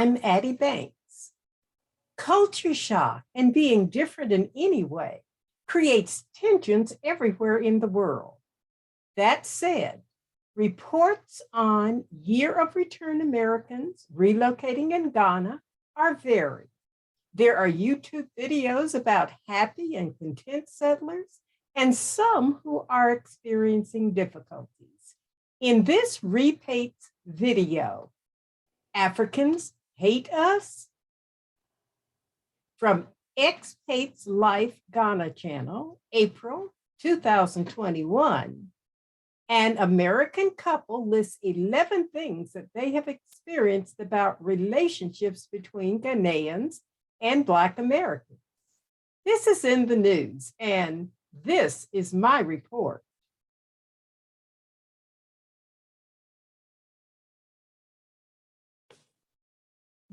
I'm Addi Banks. Culture shock and being different in any way creates tensions everywhere in the world. That said, reports on year of return Americans relocating in Ghana are varied. There are YouTube videos about happy and content settlers and some who are experiencing difficulties. In this repates video, Africans hate us? From Expats Life Ghana channel, April 2021, an American couple lists 11 things that they have experienced about relationships between Ghanaians and Black Americans. This is in the news, and this is my report.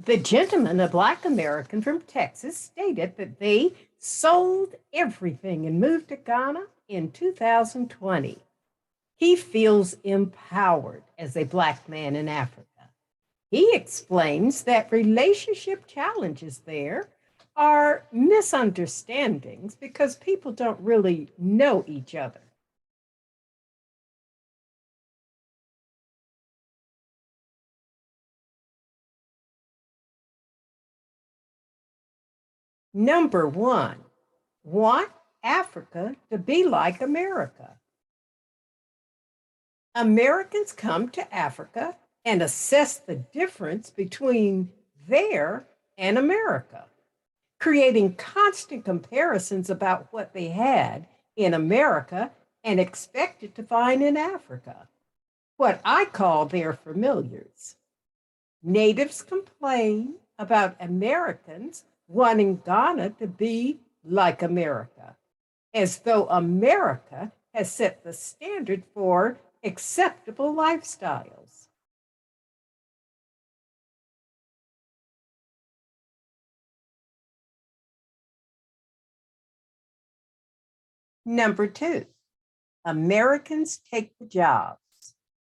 The gentleman, a Black American from Texas, stated that they sold everything and moved to Ghana in 2020. He feels empowered as a Black man in Africa. He explains that relationship challenges there are misunderstandings because people don't really know each other. Number one, want Africa to be like America. Americans come to Africa and assess the difference between there and America, creating constant comparisons about what they had in America and expected to find in Africa, what I call their familiars. Natives complain about Americans wanting Ghana to be like America, as though America has set the standard for acceptable lifestyles. Number two, Americans take the jobs.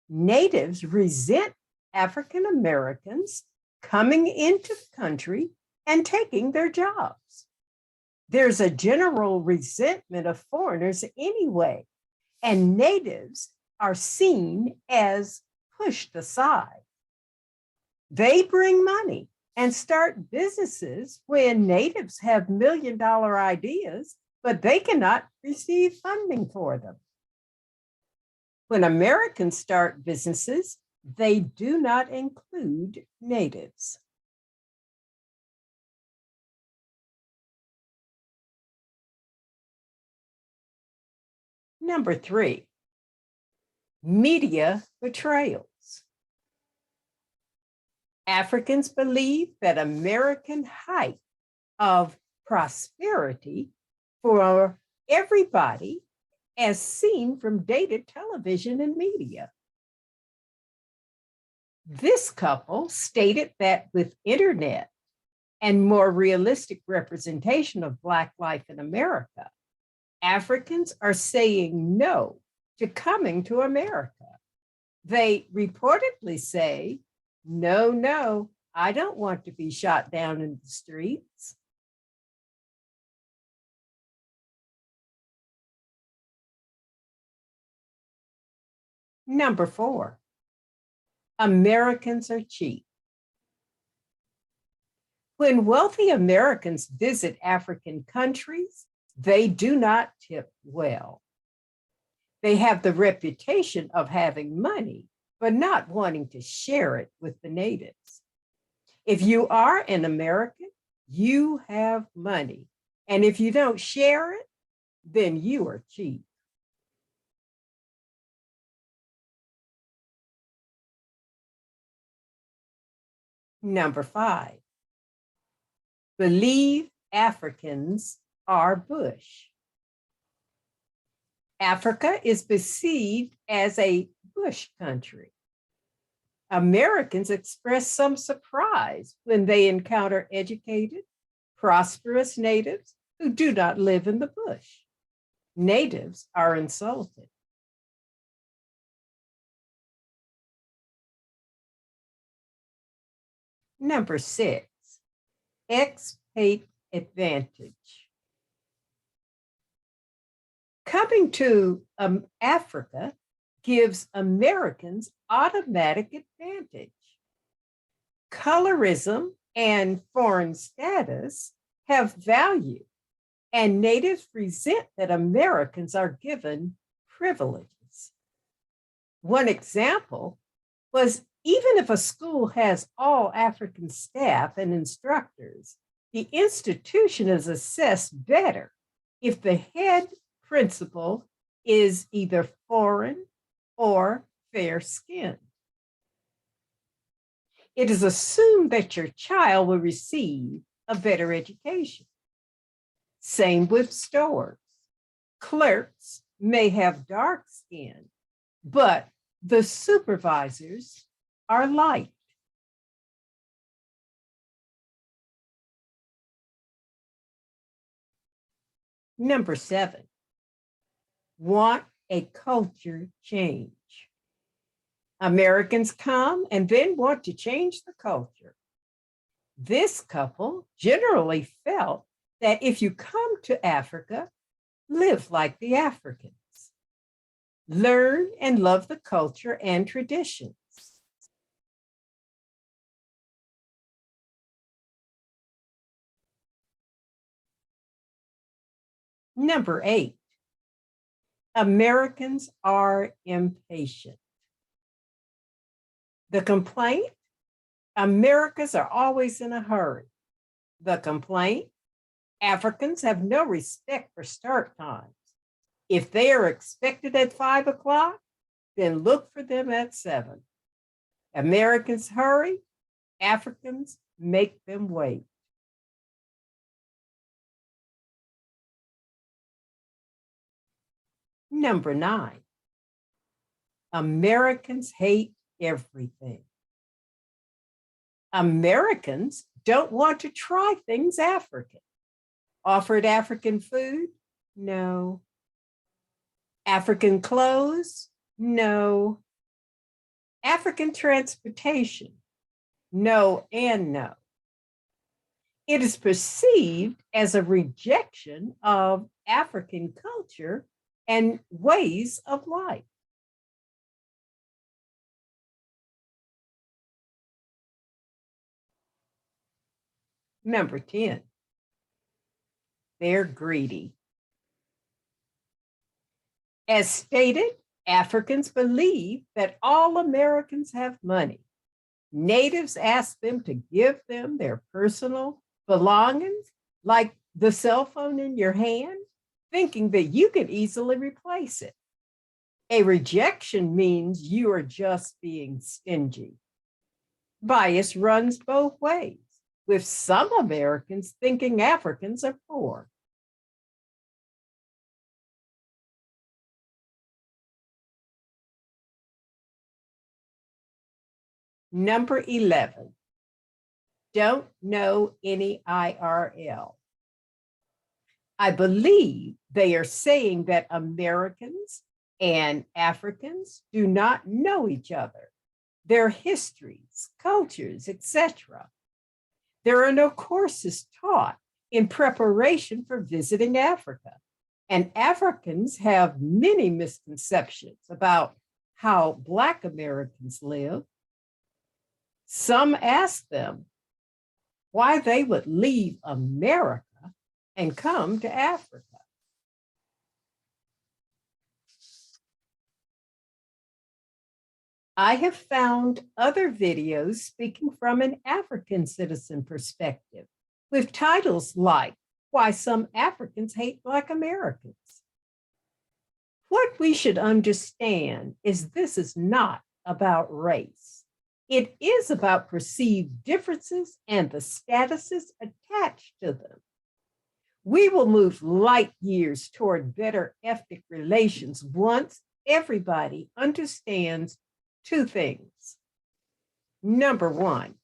Natives resent African Americans coming into the country and taking their jobs. There's a general resentment of foreigners anyway, and natives are seen as pushed aside. They bring money and start businesses when natives have million-dollar ideas, but they cannot receive funding for them. When Americans start businesses, they do not include natives. Number three, media betrayals. Africans believe that American height of prosperity for everybody as seen from dated television and media. This couple stated that with internet and more realistic representation of Black life in America, Africans are saying no to coming to America. They reportedly say, no, I don't want to be shot down in the streets. Number four, Americans are cheap. When wealthy Americans visit African countries, they do not tip well. They have the reputation of having money, but not wanting to share it with the natives. If you are an American, you have money. And if you don't share it, then you are cheap. Number five, believe Africans are bush. Africa is perceived as a bush country. Americans express some surprise when they encounter educated, prosperous natives who do not live in the bush. Natives are insulted. Number 6, expat advantage. Coming to Africa gives Americans automatic advantage. Colorism and foreign status have value, and natives resent that Americans are given privileges. One example was, even if a school has all African staff and instructors, the institution is assessed better if the head principal is either foreign or fair-skinned. It is assumed that your child will receive a better education. Same with stores. Clerks may have dark skin, but the supervisors are light. Number 7, want a culture change. Americans come and then want to change the culture. This couple generally felt that if you come to Africa, live like the Africans. Learn and love the culture and traditions. Number 8, Americans are impatient. The complaint, Americans are always in a hurry. The complaint, Africans have no respect for start times. If they are expected at 5 o'clock, then look for them at 7. Americans hurry, Africans make them wait. Number 9, Americans hate everything. Americans don't want to try things African. Offered African food? No. African clothes? No. African transportation? No and no. It is perceived as a rejection of African culture and ways of life. Number 10, they're greedy. As stated, Africans believe that all Americans have money. Natives ask them to give them their personal belongings, like the cell phone in your hand, thinking that you can easily replace it. A rejection means you are just being stingy. Bias runs both ways, with some Americans thinking Africans are poor. Number 11, don't know any IRL. I believe they are saying that Americans and Africans do not know each other, their histories, cultures, etc. There are no courses taught in preparation for visiting Africa, and Africans have many misconceptions about how Black Americans live. Some ask them why they would leave America and come to Africa. I have found other videos speaking from an African citizen perspective with titles like Why Some Africans Hate Black Americans. What we should understand is this is not about race. It is about perceived differences and the statuses attached to them. We will move light years toward better ethnic relations once everybody understands 2 things. Number 1,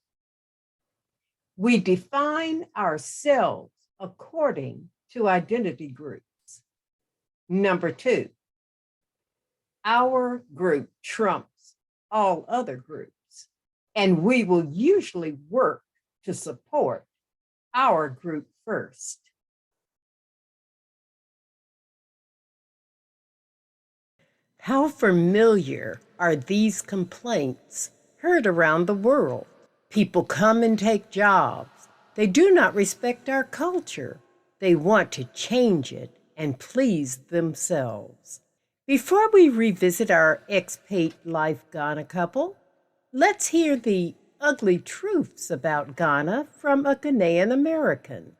we define ourselves according to identity groups. Number 2, our group trumps all other groups, and we will usually work to support our group first. How familiar are these complaints heard around the world? People come and take jobs. They do not respect our culture. They want to change it and please themselves. Before we revisit our Expat Life Ghana couple, let's hear the ugly truths about Ghana from a Ghanaian American.